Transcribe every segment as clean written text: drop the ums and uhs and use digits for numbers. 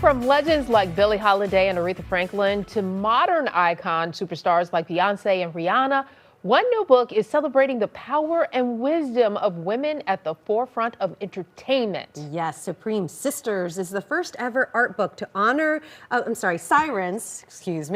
From legends like Billie Holiday and Aretha Franklin to modern icon superstars like Beyoncé and Rihanna, one new book is celebrating the power and wisdom of women at the forefront of entertainment. Yes, Supreme Sisters is the first ever art book to honor, Sirens, is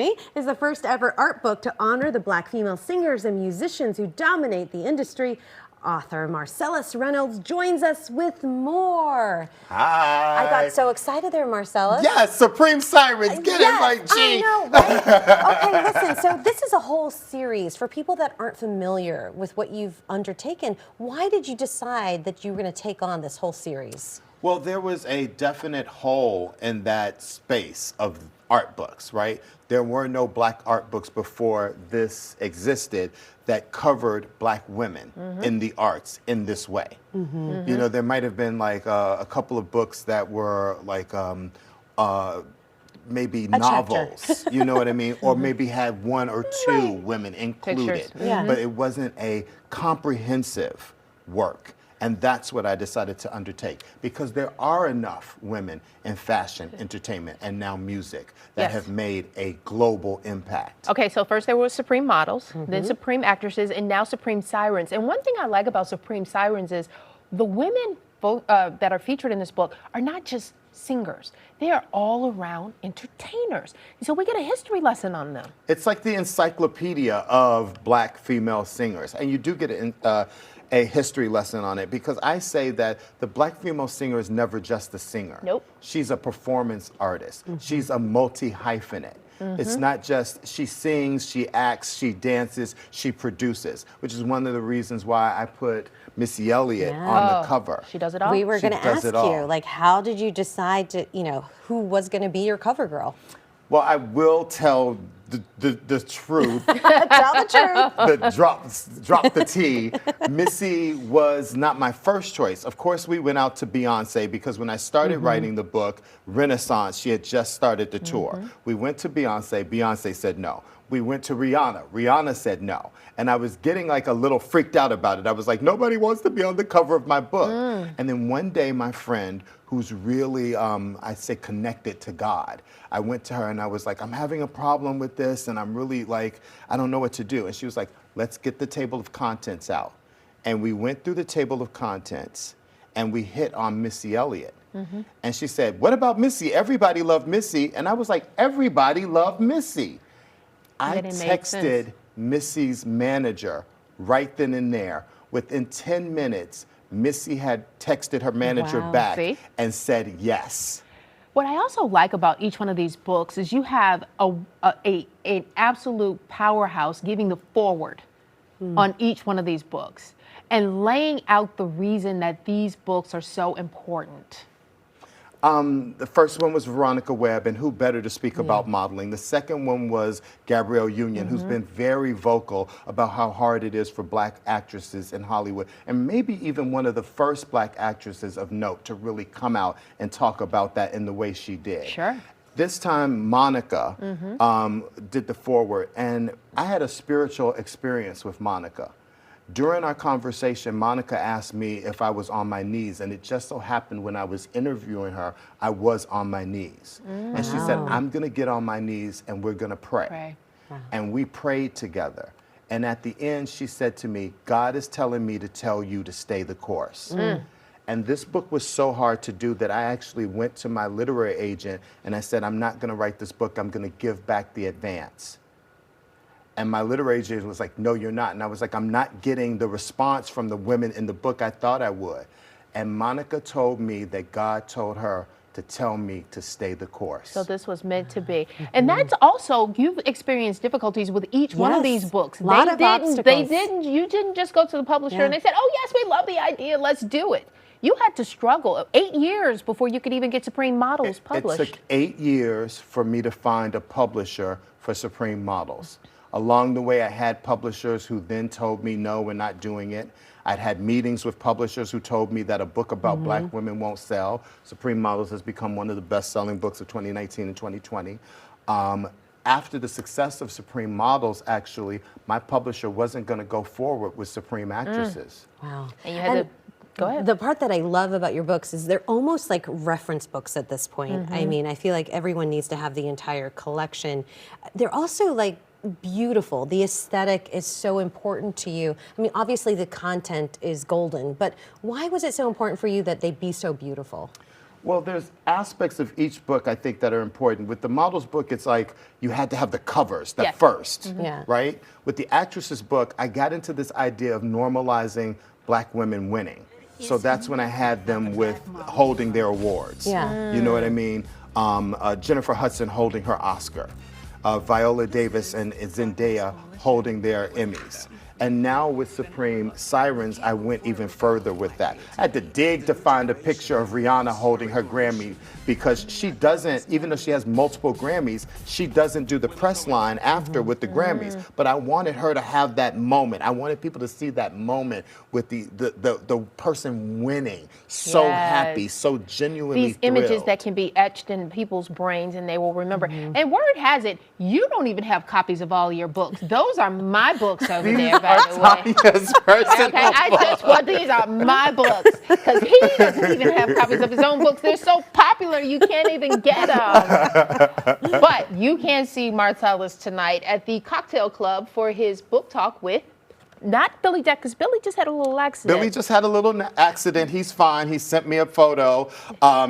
the first ever art book to honor the Black female singers and musicians who dominate the industry. Author Marcellas Reynolds joins us with more. Hi. I got so excited there, Marcellas. Yes, Supreme Sirens. Get it right, G. I know, right? Okay, listen, so this is a whole series. For people that aren't familiar with what you've undertaken, why did you decide that you were going to take on this whole series? Well, there was a definite hole in that space of art books, right? There were no Black art books before this existed that covered Black women in the arts in this way. You know, there might have been like a couple of books that were like maybe novels, you know what I mean? Or maybe had one or two women included. But it wasn't a comprehensive work. And that's what I decided to undertake, because there are enough women in fashion, entertainment, and now music that have made a global impact. Okay, so first there were Supreme Models, then Supreme Actresses, and now Supreme Sirens. And one thing I like about Supreme Sirens is the women that are featured in this book are not just singers. They are all around entertainers. So we get a history lesson on them. It's like the encyclopedia of Black female singers. And you do get a history lesson on it, because I say that the Black female singer is never just a singer. Nope. She's a performance artist. She's a multi-hyphenate. It's not just she sings, she acts, she dances, she produces, which is one of the reasons why I put Missy Elliott on the cover. She does it all. We were going to ask you, like, how did you decide to, who was going to be your cover girl? Well, I will tell the truth. Tell the truth. Drop the tea. Missy was not my first choice. Of course, we went out to Beyoncé, because when I started writing the book, Renaissance, she had just started the tour. We went to Beyoncé. Beyoncé said no. We went to Rihanna. Rihanna said no. And I was getting like a little freaked out about it. I was like, nobody wants to be on the cover of my book. And then one day, my friend, who's really, I say, connected to God, I went to her and I was like, I'm having a problem with this, and I'm really like, I don't know what to do. And she was like, let's get the table of contents out. And we went through the table of contents and we hit on Missy Elliott. And she said, what about Missy? Everybody loved Missy. And I was like, everybody loved Missy. I texted Missy's manager right then and there. Within 10 minutes, Missy had texted her manager back and said yes. What I also like about each one of these books is you have an absolute powerhouse giving the forward on each one of these books and laying out the reason that these books are so important. The first one was Veronica Webb, and who better to speak about modeling. The second one was Gabrielle Union, who's been very vocal about how hard it is for Black actresses in Hollywood, and maybe even one of the first Black actresses of note to really come out and talk about that in the way she did. Sure. This time, Monica did the foreword, and I had a spiritual experience with Monica. During our conversation, Monica asked me if I was on my knees, and it just so happened when I was interviewing her, I was on my knees. And she said, I'm gonna get on my knees and we're gonna pray. And we prayed together. And at the end, she said to me, God is telling me to tell you to stay the course. And this book was so hard to do that I actually went to my literary agent and I said, I'm not gonna write this book, I'm gonna give back the advance. And my literary agent was like, no, you're not. And I was like, I'm not getting the response from the women in the book I thought I would. And Monica told me that God told her to tell me to stay the course. So this was meant to be. And that's also, you've experienced difficulties with each one of these books. You didn't just go to the publisher and they said, oh yes, we love the idea, let's do it. You had to struggle 8 years before you could even get Supreme Models published. It took 8 years for me to find a publisher for Supreme Models. Along the way, I had publishers who then told me, no, we're not doing it. I'd had meetings with publishers who told me that a book about Black women won't sell. Supreme Models has become one of the best-selling books of 2019 and 2020. After the success of Supreme Models, actually, my publisher wasn't going to go forward with Supreme Actresses. Wow. And you had to Go ahead. The part that I love about your books is they're almost like reference books at this point. I mean, I feel like everyone needs to have the entire collection. They're also like beautiful. The aesthetic is so important to you. I mean, obviously the content is golden, but why was it so important for you that they be so beautiful? Well, there's aspects of each book I think that are important. With the models book, it's like you had to have the covers, that Yes. first, Yeah. right? With the actresses book, I got into this idea of normalizing Black women winning. So that's when I had them with holding their awards. Yeah. You know what I mean? Jennifer Hudson holding her Oscar. Viola Davis and Zendaya holding their Emmys. And now with Supreme Sirens, I went even further with that. I had to dig to find a picture of Rihanna holding her Grammy because she doesn't, even though she has multiple Grammys, she doesn't do the press line after with the Grammys. But I wanted her to have that moment. I wanted people to see that moment with the person winning, so Yes. happy, so genuinely These images thrilled. that can be etched in people's brains and they will remember. And word has it, you don't even have copies of all your books. Those are my books over there, by the way. Tanya's personal Okay, I just want these are my books because he doesn't even have copies of his own books. They're so popular you can't even get them. But you can see Marcellas tonight at the Cocktail Club for his book talk with not Billie Deck, because Billie just had a little accident. Billy just had a little accident. He's fine. He sent me a photo.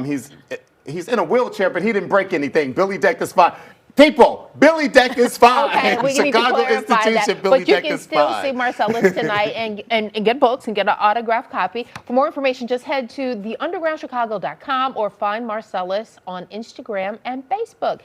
He's in a wheelchair, but he didn't break anything. Billy Deck is fine. People, Billy Deck is fine. Okay, we need to Chicago clarify institution, that. Billy But you Deck can is still fine. see Marcellas tonight and get books and get an autographed copy. For more information, just head to theundergroundchicago.com or find Marcellas on Instagram and Facebook.